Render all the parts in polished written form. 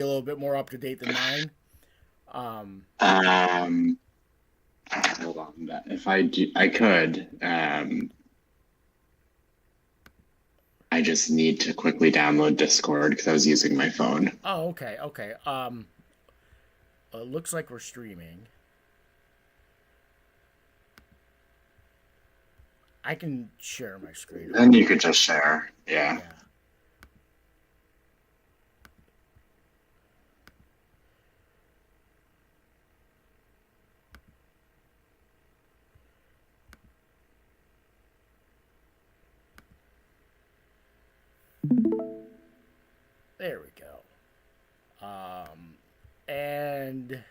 a little bit more up to date than mine. Um, Um, hold on. If I do, I could. I just need to quickly download Discord because I was using my phone. oh, okay, okay. Looks like we're streaming. I can share my screen. Then you could just share. Yeah. Yeah. There we go. And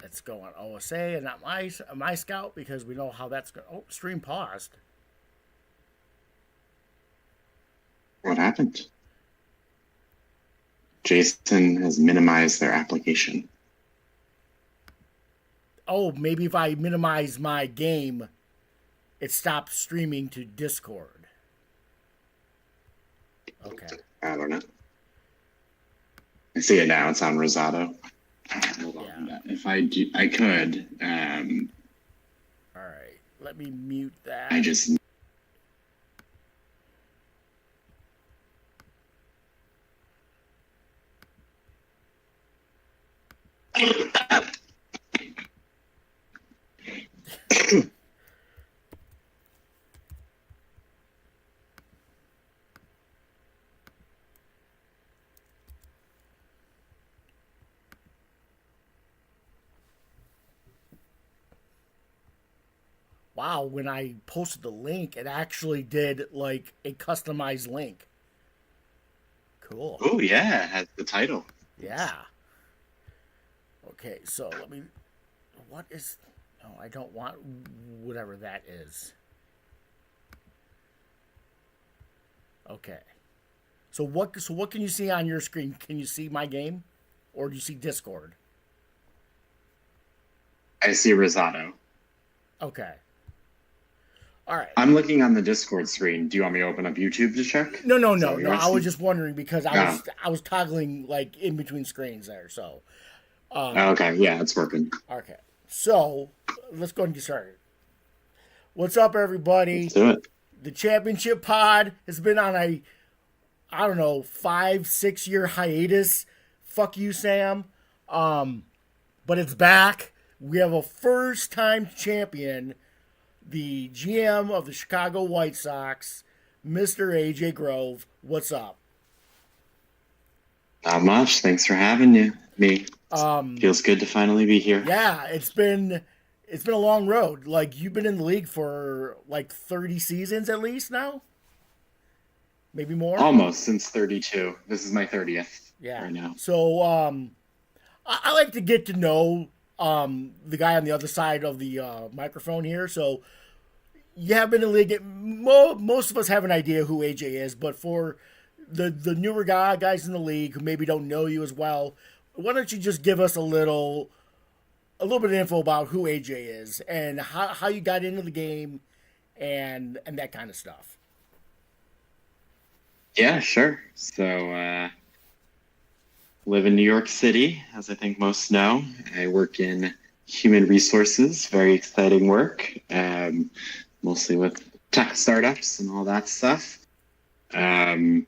let's go on OSA and not my scout because we know how that's going. Oh, stream paused. What happened? Jason has minimized their application. Oh, maybe if I minimize my game, it stops streaming to Discord. Okay. I don't know. I see it now. It's on Rosado. Hold on. Yeah. If I do, I could. All right. Let me mute that. I just. Wow, when I posted the link, it actually did like a customized link. Cool. Oh yeah, it has the title. Yeah. Okay, so let me. What is. No, I don't want whatever that is. Okay. So what can you see on your screen? Can you see my game? Or do you see Discord? I see Rosado. Okay. All right. I'm looking on the Discord screen. Do you want me to open up YouTube to check? No, no, Is that no, what no. you're I was asking? just wondering because No. I was toggling like in between screens there. So, Oh, okay, yeah, it's working. okay. So let's go and get started. What's up, everybody? Let's do it. The championship pod has been on a, I don't know, 5, 6 year hiatus. Fuck you, Sam. But it's back. We have a first time champion, the GM of the Chicago White Sox, Mr. AJ Grove. What's up? Not much. Thanks for having me. Feels good to finally be here. Yeah, it's been a long road. Like you've been in the league for like 30 seasons at least now? Maybe more? Almost since 32. This is my 30th Yeah. right now. So I like to get to know the guy on the other side of the microphone here. So you have been in the league. Most of us have an idea who AJ is, but for the newer guys in the league who maybe don't know you as well, why don't you just give us a little bit of info about who AJ is and how you got into the game and that kind of stuff. Yeah, sure. So, live in New York City, as I think most know. I work in human resources, very exciting work, mostly with tech startups and all that stuff. And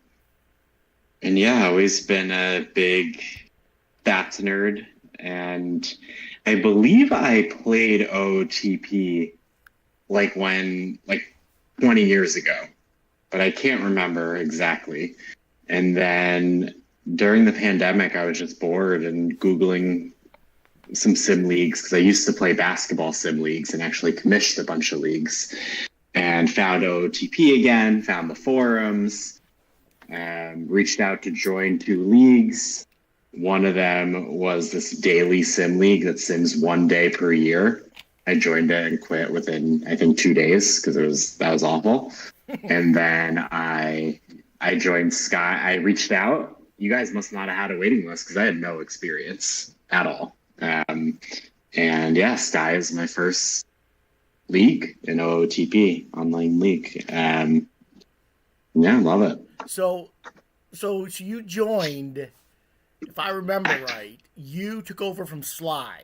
yeah, always been a big stats nerd. And I believe I played OTP like 20 years ago, but I can't remember exactly. And then during the pandemic, I was just bored and Googling some sim leagues because I used to play basketball sim leagues and actually commissioned a bunch of leagues, and found OTP again, found the forums, reached out to join 2 leagues. One of them was this daily sim league that sims 1 day per year. I joined it and quit within, I think, 2 days because that was awful. And then I joined Sky. I reached out. You guys must not have had a waiting list because I had no experience at all. And yeah, Sky is my first league, an OOTP online league. Yeah, love it. So, so you joined, if I remember right, you took over from Sly,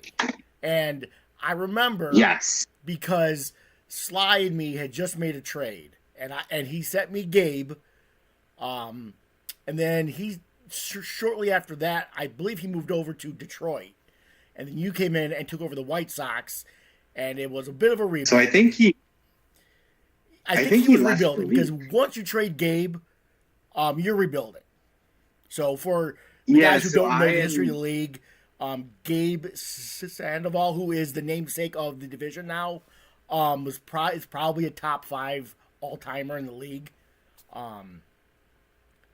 and I remember Yes. because Sly and me had just made a trade, and he sent me Gabe, and then shortly after that, I believe he moved over to Detroit, and then you came in and took over the White Sox, and it was a bit of a So I rebuild. think he, I I think think he he was left the rebuilding because league. once you trade Gabe, you're rebuilding. So for the Yeah. guys who So don't I know the history of am. the league, Gabe Sandoval, who is the namesake of the division now, is probably a top five all timer in the league.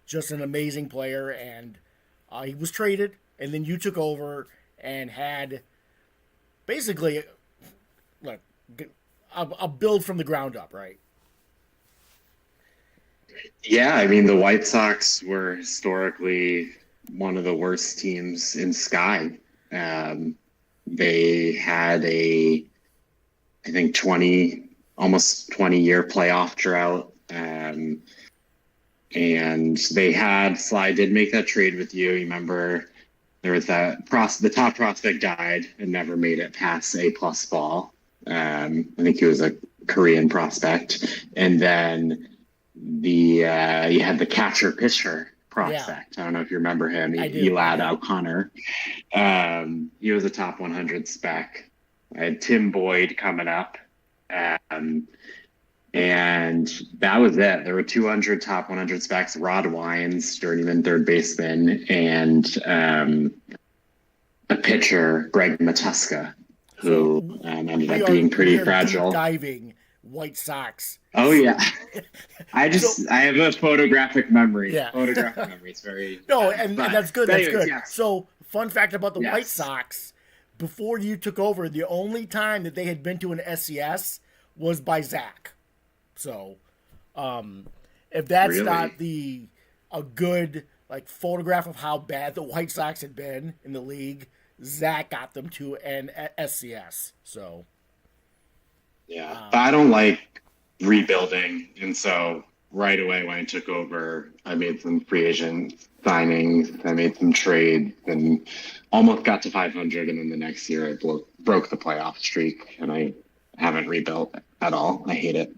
Just an amazing player, and he was traded, and then you took over and had basically like a build from the ground up, right? Yeah, I mean the White Sox were historically one of the worst teams in Sky. Um, they had I think 20 year playoff drought. And they had Sly did make that trade with you. You remember there was the top prospect died and never made it past A plus ball. I think he was a Korean prospect, and then you had the catcher pitcher Yeah, prospect. I don't know if you remember him, I do. I Elad do. O'Connor. He was a top 100 spec. I had Tim Boyd coming up. Um, and that was it. There were 200 top 100 specs, Rod Wines, journeyman third baseman, and a pitcher, Greg Matuska, So who ended we up are being we pretty are deep fragile. diving White Sox. Oh, yeah. So I have a photographic memory. yeah. Photographic memory. It's very, No, and that's good. but That's anyways, good. yes. So, fun fact about the White Yes. Sox: before you took over, the only time that they had been to an SCS was by Zach. So, if that's Really? not the a good like photograph of how bad the White Sox had been in the league, Zach got them to an SCS. So, Yeah, but um, I don't like rebuilding, and so right away when I took over, I made some free agent signings, I made some trades, and almost got to 500. And then the next year, I broke the playoff streak, and I haven't rebuilt at all. I hate it.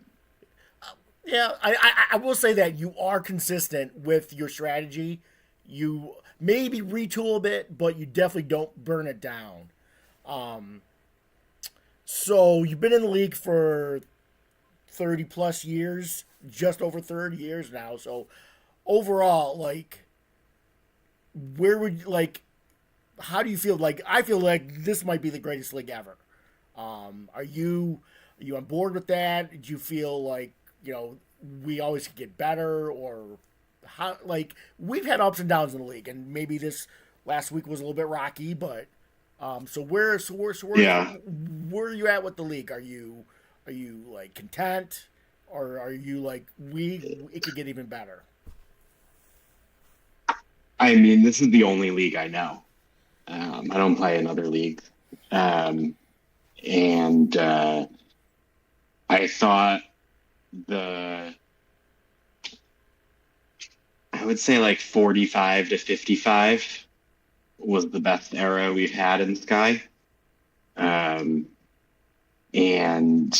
yeah, I will say that you are consistent with your strategy. You maybe retool a bit, but you definitely don't burn it down. So you've been in the league for 30 plus years, just over 30 years now. So overall, like, where would like, how do you feel? Like, I feel like this might be the greatest league ever. Are you on board with that? Do you feel like we always could get better, or how? Like, we've had ups and downs in the league, and maybe this last week was a little bit rocky, but Yeah, where are you at with the league? Are you like content, or are you like it could get even better? I mean, this is the only league I know. I don't play in other leagues, um, and I thought the I would say like 45 to 55 was the best era we've had in Sky. Um, and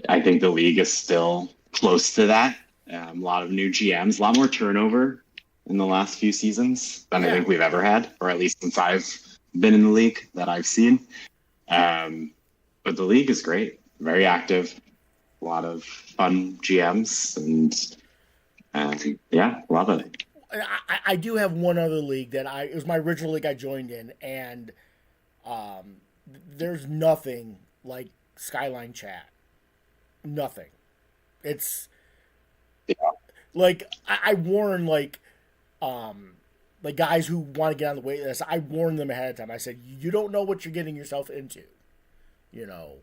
I think the league is still close to that. A lot of new GMs, a lot more turnover in the last few seasons than I Yeah, think we've ever had, or at least since I've been in the league that I've seen. Um, but the league is great, very active, a lot of fun GMs, and yeah, love it. I do have one other league that it was my original league I joined in, and there's nothing like Skyline Chat. Nothing. It's like I warn like guys who want to get on the wait list. I warn them ahead of time. I said you don't know what you're getting yourself into. You know,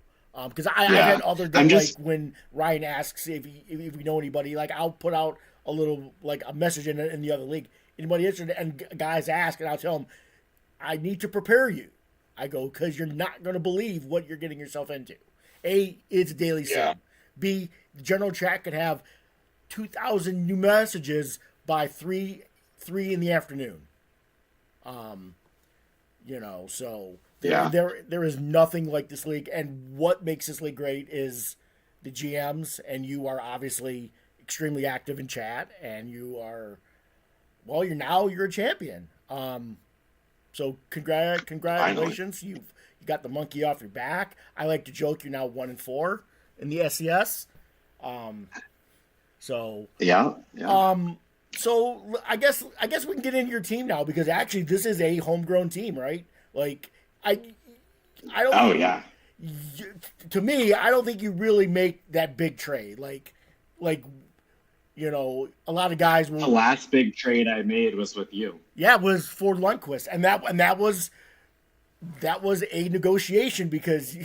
because I've had Yeah, other I'm like just when Ryan asks if we know anybody, like I'll put out a little like a message in the other league. Anybody interested? And guys ask, and I'll tell them I need to prepare you. I go because you're not going to believe what you're getting yourself into, A, it's a daily Yeah. sim. B, the general chat could have 2,000 new messages by three in the afternoon. So Yeah. there is nothing like this league, and what makes this league great is the GMs, and you are obviously extremely active in chat, and you're a champion. So congratulations, you got the monkey off your back. I like to joke you're now 1-4 in the SES. So Yeah. Yeah. so I guess we can get into your team now, because actually this is a homegrown team, right? Like I don't. Oh yeah. To me, I don't think you really make that big trade. Like a lot of guys The will. last big trade I made was with you. Yeah, it was for Lundqvist, and that was a negotiation, because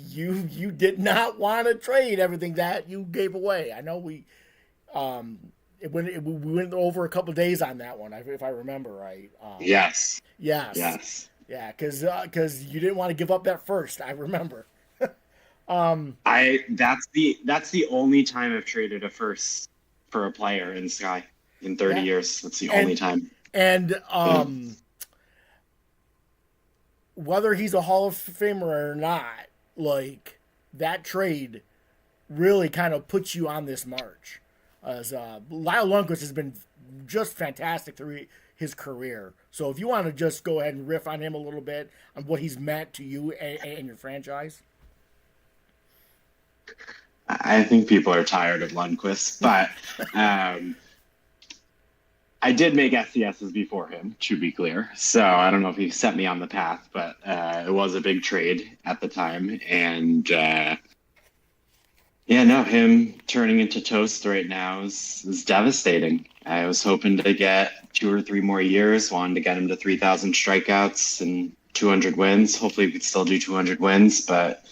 you did not want to trade everything that you gave away. I know we we went over a couple of days on that one, if I remember right. Yes. Yes. Yes. Yeah, because you didn't want to give up that first. I remember. That's the only time I've traded a first for a player in Sky in 30 Yeah. years. That's the only time. And whether he's a Hall of Famer or not, like, that trade really kind of puts you on this march. As Lyle Lundqvist has been just fantastic through his career. So if you want to just go ahead and riff on him a little bit on what he's meant to you and your franchise. I think people are tired of Lundqvist, but I did make SCSs before him, to be clear. So I don't know if he set me on the path, but it was a big trade at the time. And him turning into toast right now is devastating. I was hoping to get 2 or 3 more years, wanted to get him to 3,000 strikeouts and 200 wins. Hopefully we could still do 200 wins, but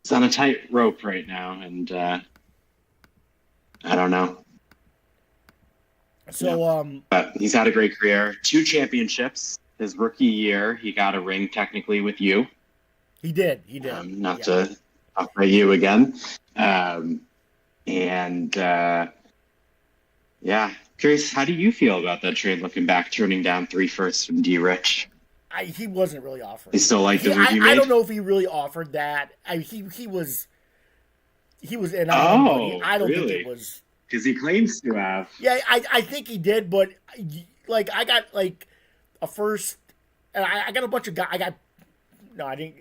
it's on a tight rope right now, and I don't know. So But he's had a great career. 2 championships. His rookie year, he got a ring technically with you. he did. Not to upright you again. Curious, how do you feel about that trade looking back, turning down 3 firsts from D. Rich? He wasn't really offered. You still like the move you I made? don't know if he really offered that. He was in. Oh, I don't think really? it was. Because he claims to have. Yeah, I think he did, but like I got like a first, and I got a bunch of guys. I didn't.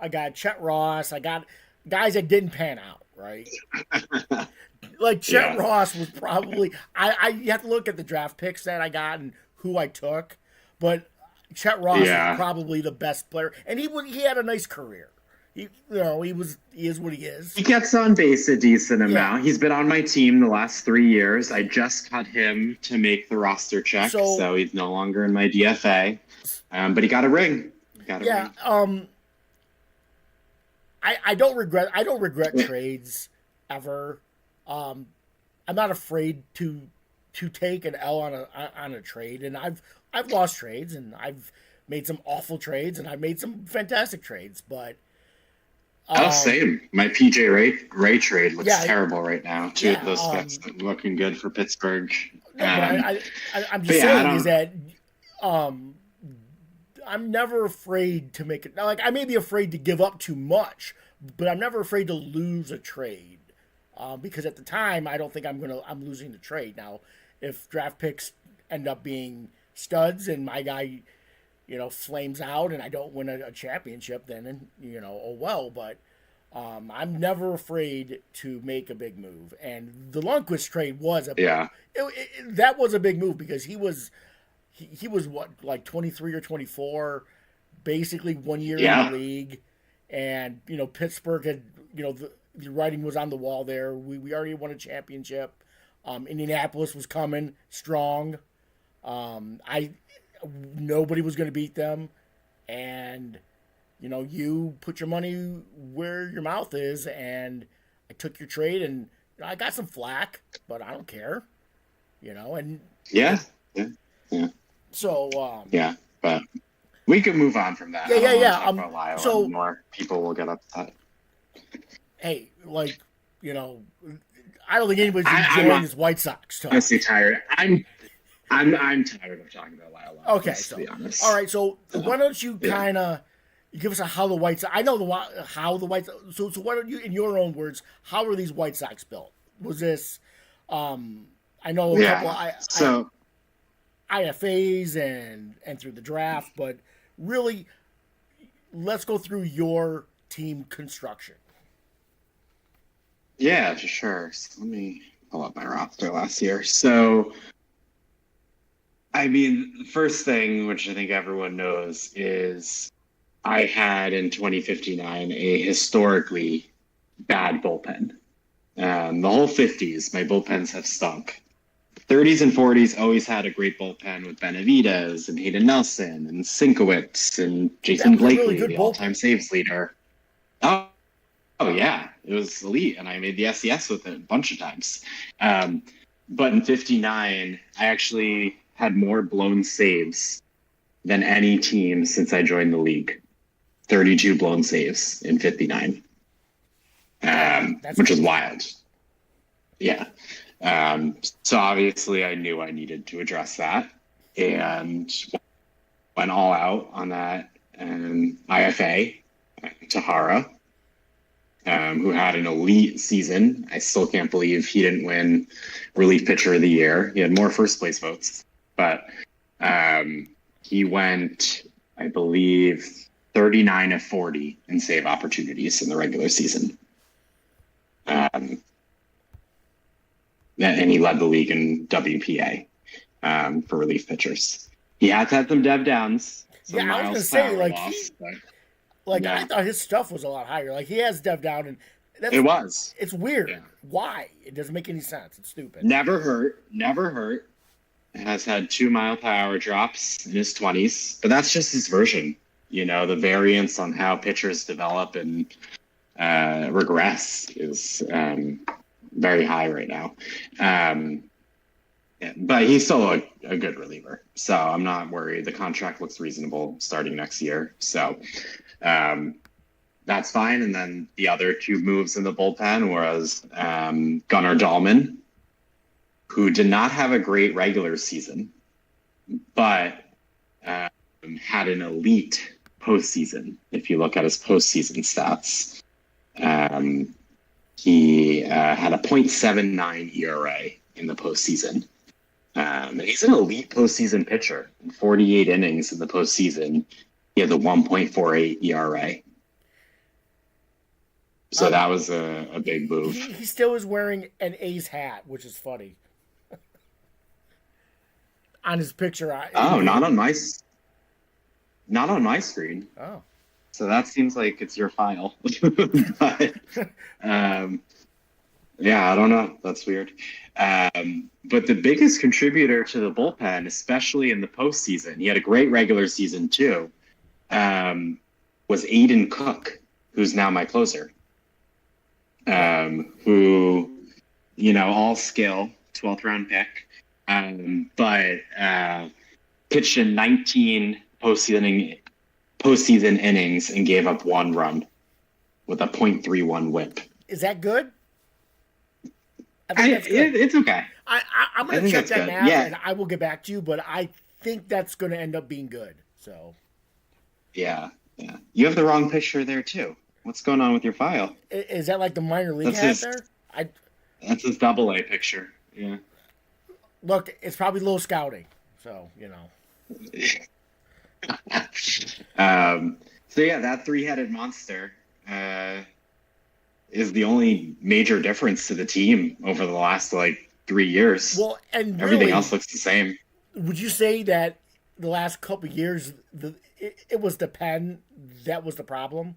I got Chet Ross. I got guys that didn't pan out, right? Like Chet Ross was probably. You have to look at the draft picks that I got and who I took, but Chet Ross was probably the best player, and he had a nice career. He is what he is. He gets on base a decent amount. He's been on my team the last 3 years. I just cut him to make the roster check, so he's no longer in my DFA. But he got a ring. I don't regret trades ever. I'm not afraid to take an L on a trade, and I've lost trades, and I've made some awful trades, and I've made some fantastic trades, but. Same. My PJ Ray trade looks terrible right now. 2 of those picks looking good for Pittsburgh. I'm just saying is that I'm never afraid to make it. Like, I may be afraid to give up too much, but I'm never afraid to lose a trade, because at the time I don't think I'm losing the trade. Now, if draft picks end up being studs and my guy, flames out and I don't win a championship, then oh well. But I'm never afraid to make a big move, and the Lundqvist trade was that was a big move, because he was what, like 23 or 24, basically 1 year in the league, and Pittsburgh had the writing was on the wall there. We already won a championship. Indianapolis was coming strong. Nobody was going to beat them, and you put your money where your mouth is, and I took your trade, and I got some flack, but I don't care, and so but we can move on from that. Yeah. So more people will get upset. hey, like, you know, I don't think anybody's I'm enjoying this White Sox talk. honestly tired. I'm tired of talking about Lyle Lyon. Okay, To be honest. all right. So why don't you Yeah. kind of give us a how the White Sox? I know how the White. So why don't you, in your own words, how are these White Sox built? Was this? I know a couple So IFAs and through the draft, but really, let's go through your team construction. yeah, for sure. So let me pull up my roster last year. So I mean, the first thing, which I think everyone knows, is I had in 2059 a historically bad bullpen. The whole 50s, my bullpens have stunk. 30s and 40s always had a great bullpen with Benavidez and Hayden Nelson and Sinkowitz and Jason That was a really Blakely, good the bullpen. all-time saves leader. Oh yeah, it was elite, and I made the SES with it a bunch of times. But in 59, I actually had more blown saves than any team since I joined the league. 32 blown saves in 59, which is wild. Yeah. So obviously I knew I needed to address that and went all out on that IFA, Tahara, who had an elite season. I still can't believe he didn't win relief pitcher of the year. He had more first place votes, but he went, I believe, 39 of 40 in save opportunities in the regular season. And he led the league in WPA for relief pitchers. He has had some dev downs. Yeah, I was gonna say, like, I thought his stuff was a lot higher. Like, he has dev down, and it's weird. Yeah. Why? It doesn't make any sense. It's stupid. Never hurt. Has had 2 mile/hour drops in his 20s, but that's just his version. You know, the variance on how pitchers develop and regress is very high right now. But he's still a good reliever, so I'm not worried. The contract looks reasonable starting next year, so that's fine. And then the other 2 moves in the bullpen was Gunnar Dahlman, who did not have a great regular season, but had an elite postseason. If you look at his postseason stats, he had a .79 ERA in the postseason. And he's an elite postseason pitcher. In 48 innings in the postseason, he had the 1.48 ERA. So that was a big move. He still is wearing an A's hat, which is funny. On his picture. Not on my screen. Oh. So that seems like it's your file. But, yeah, I don't know. That's weird. But the biggest contributor to the bullpen, especially in the postseason, he had a great regular season too, was Aiden Cook, who's now my closer. Who, you know, all skill, 12th round pick, but pitched in 19 postseason innings and gave up 1 run with a .31 whip. Is that good? I think that's good. It's okay. I'm going to check that now, yeah. and I will get back to you, but I think that's going to end up being good. So. Yeah. You have the wrong picture there, too. What's going on with your file? Is that like the minor league hat there? That's his AA picture. Yeah. Look, it's probably low scouting, so you know. So yeah, that 3-headed monster is the only major difference to the team over the last 3 years. Well, and really, everything else looks the same. Would you say that the last couple of years, it was the pen that was the problem?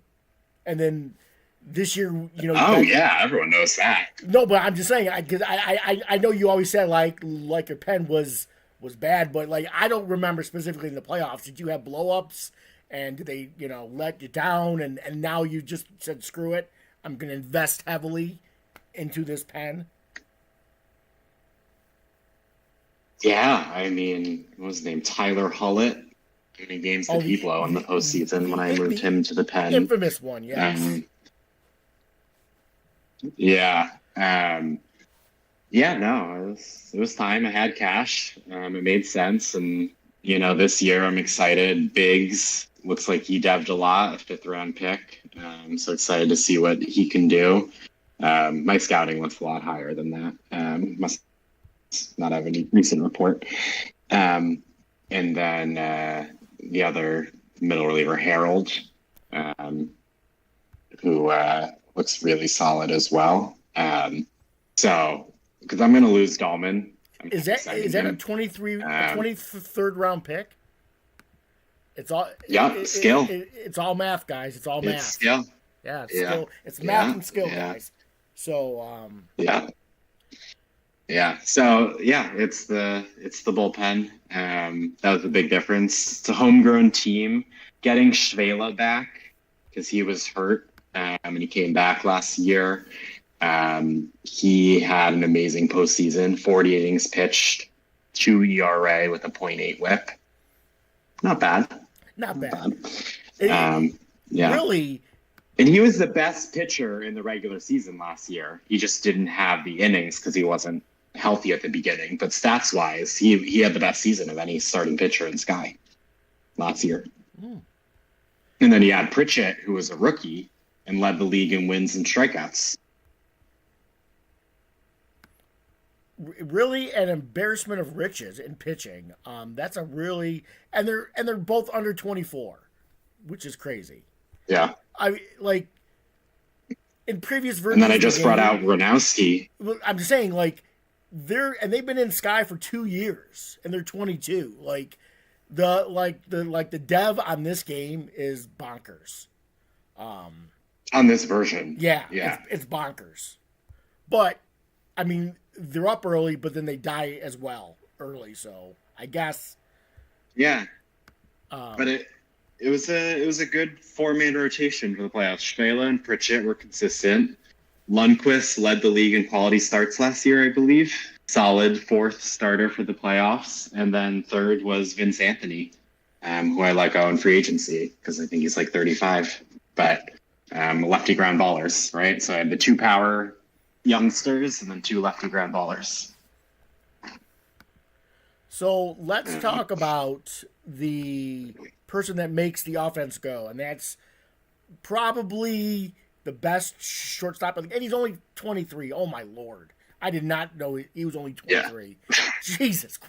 And then this year, you know. Oh yeah, everyone knows that. No, but I'm just saying, because I know you always said like your pen was bad, but I don't remember specifically in the playoffs. Did you have blowups, and did they let you down, and now you just said screw it, I'm gonna invest heavily into this pen? Yeah, I mean, what was his name? Tyler Hullett. How many games did he blow in the postseason when I moved him to the pen? Infamous one, yes. Yeah. Yeah, no, it was time. I had cash. It made sense. And, this year I'm excited. Biggs looks like he devved a lot, a fifth round pick. So excited to see what he can do. My scouting looks a lot higher than that. Must not have any recent report. And then the other middle reliever, Harold, who looks really solid as well. So, because I'm going to lose Dahlman. Is that a 23rd round pick? It's all skill. It's all math, guys. It's all math. It's skill. Yeah, it's skill. It's math and skill, guys. So yeah. So it's the bullpen. That was a big difference. It's a homegrown team. Getting Shvela back because he was hurt, and he came back last year. He had an amazing postseason. 40 innings pitched, 2 ERA with a .8 WHIP. Not bad. Not bad. Yeah. Really. And he was the best pitcher in the regular season last year. He just didn't have the innings because he wasn't healthy at the beginning. But stats-wise, he had the best season of any starting pitcher in Sky last year. And then he had Pritchett, who was a rookie and led the league in wins and strikeouts. Really an embarrassment of riches in pitching. That's a really and they're both under 24, which is crazy. Yeah. I like in previous versions. And then I just brought out Ronowski. I'm just saying, like, they've been in Sky for 2 years and they're 22. Like the dev on this game is bonkers. On this version. Yeah. It's bonkers. But I mean, they're up early, but then they die as well early. So I guess. Yeah. But it was a good 4-man rotation for the playoffs. Shvela and Pritchett were consistent. Lundqvist led the league in quality starts last year, I believe. Solid 4th starter for the playoffs. And then 3rd was Vince Anthony, who I like in free agency because I think he's like 35. But lefty ground ballers, right? So I had the 2 power youngsters and then 2 lefty ground ballers. So let's talk about the person that makes the offense go, and that's probably the best shortstop. And he's only 23. Oh my Lord. I did not know he was only 23. Yeah. Jesus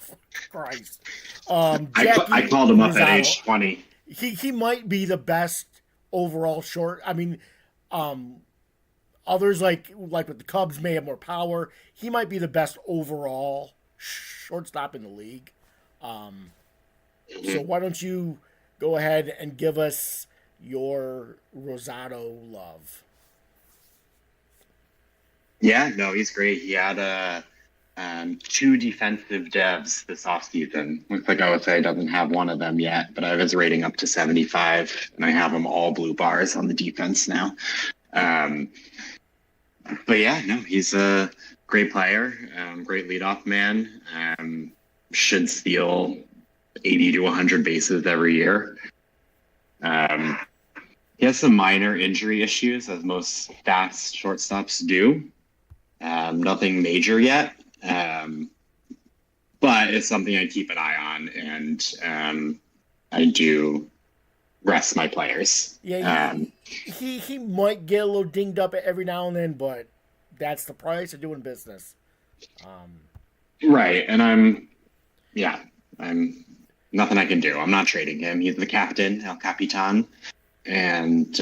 Christ. I called him up at age 20. He might be the best overall short. I mean, others like with the Cubs may have more power. He might be the best overall shortstop in the league. So why don't you go ahead and give us your Rosado love? Yeah, no, he's great. He had 2 defensive devs this offseason. Looks like OSA doesn't have one of them yet, but I have his rating up to 75, and I have him all blue bars on the defense now. But yeah, no, he's a great player, great leadoff man. Should steal 80 to 100 bases every year. He has some minor injury issues, as most fast shortstops do. Nothing major yet, but it's something I keep an eye on, and I do rest my players. Yeah, he might get a little dinged up every now and then, but that's the price of doing business. Right, and I'm nothing I can do. I'm not trading him. He's the captain, El Capitan, and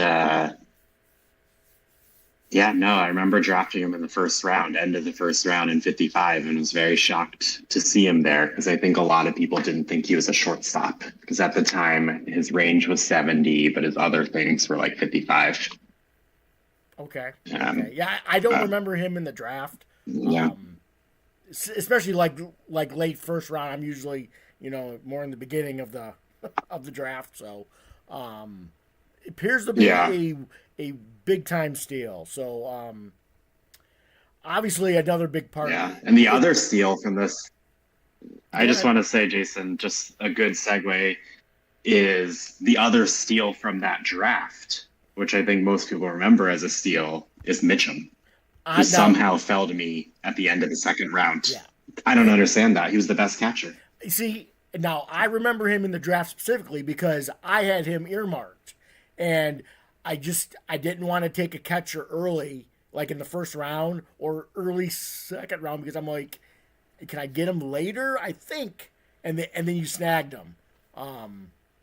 I remember drafting him in the first round, end of the first round in 55, and was very shocked to see him there because I think a lot of people didn't think he was a shortstop because at the time his range was 70, but his other things were like 55. Okay. Yeah, I don't remember him in the draft. Yeah. Especially like late first round. I'm usually, more in the beginning of the draft. So, it appears to be a big time steal. So, obviously another big part. Yeah. And the other steal from this, I just want to say, Jason, just a good segue is the other steal from that draft, which I think most people remember as a steal, is Mitchum. who now, somehow fell to me at the end of the second round. yeah. I don't understand that. He was the best catcher. See, now I remember him in the draft specifically because I had him earmarked, and I didn't want to take a catcher early, like in the first round or early second round, because I'm like, can I get him later? I think, and then you snagged him,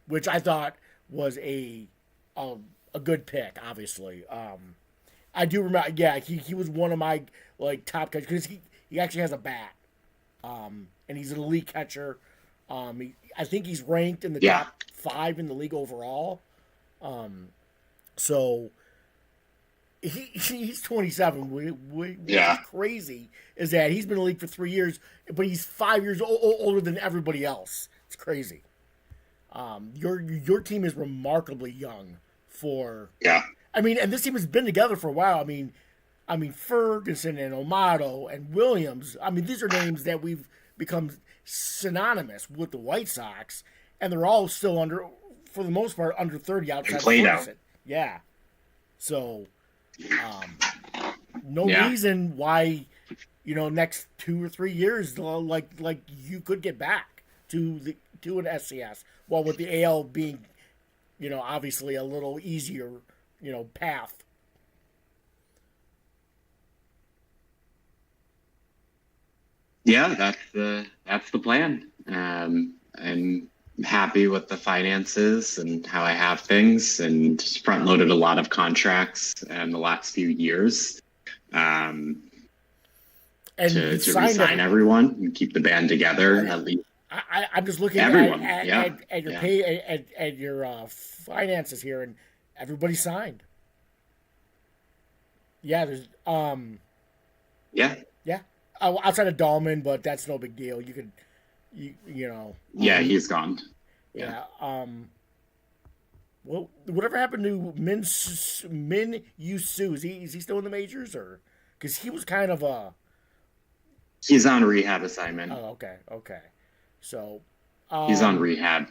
which I thought was a, a good pick. Obviously, I do remember. Yeah, he was one of my like top catchers because he actually has a bat, and he's an elite catcher. I think he's ranked in the Yeah. top 5 in the league overall. So he's 27. Yeah. What's crazy is that he's been in the league for 3 years, but he's 5 years older than everybody else. It's crazy. Your team is remarkably young for. Yeah. I mean, and this team has been together for a while. I mean Ferguson and Amato and Williams. I mean, these are names that we've become synonymous with the White Sox, and they're all still under, for the most part, under 30 outside of Ferguson. Yeah. So, no reason why, next 2 or 3 years, like you could get back to an SCS. Well, with the AL being, obviously a little easier, path. Yeah, that's the plan. I'm happy with the finances and how I have things, and front loaded a lot of contracts in the last few years And to signed re-sign everyone and keep the band together. At least I'm just looking everyone. at your Yeah. pay at your finances here, and everybody signed. Yeah, there's Yeah. yeah, outside of Dahlman, but that's no big deal. You could, you know. Yeah, he's gone. Yeah. Well, whatever happened to Min Yu Su? Is he still in the majors, or because he was kind of a. He's on rehab assignment. Oh, okay. So. He's on rehab